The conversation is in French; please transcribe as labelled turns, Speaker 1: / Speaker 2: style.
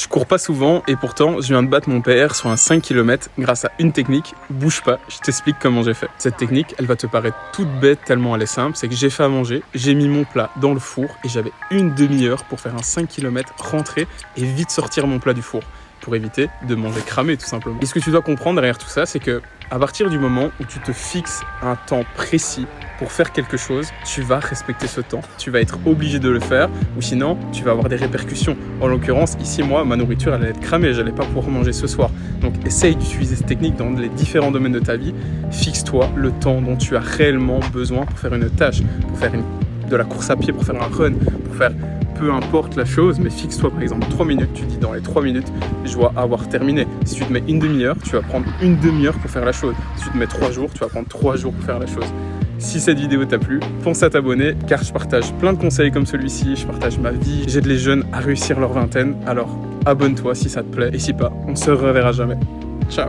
Speaker 1: Je cours pas souvent et pourtant je viens de battre mon PR sur un 5 km grâce à une technique. Bouge pas, je t'explique comment j'ai fait. Cette technique, elle va te paraître toute bête tellement elle est simple. C'est que j'ai fait à manger, j'ai mis mon plat dans le four et j'avais une demi-heure pour faire un 5 km, rentrer et vite sortir mon plat du four pour éviter de manger cramé tout simplement. Et ce que tu dois comprendre derrière tout ça, c'est que à partir du moment où tu te fixes un temps précis pour faire quelque chose, tu vas respecter ce temps. Tu vas être obligé de le faire ou sinon tu vas avoir des répercussions. En l'occurrence, ici, moi, ma nourriture, elle allait être cramée, j'allais pas pouvoir manger ce soir. Donc essaye d'utiliser cette technique dans les différents domaines de ta vie. Fixe-toi le temps dont tu as réellement besoin pour faire une tâche, pour faire de la course à pied, pour faire un run, pour faire peu importe la chose, mais fixe-toi par exemple 3 minutes, tu dis dans les 3 minutes, je dois avoir terminé. Si tu te mets une demi-heure, tu vas prendre une demi-heure pour faire la chose. Si tu te mets 3 jours, tu vas prendre 3 jours pour faire la chose. Si cette vidéo t'a plu, pense à t'abonner car je partage plein de conseils comme celui-ci, je partage ma vie, j'aide les jeunes à réussir leur vingtaine, alors abonne-toi si ça te plaît et si pas, on se reverra jamais. Ciao.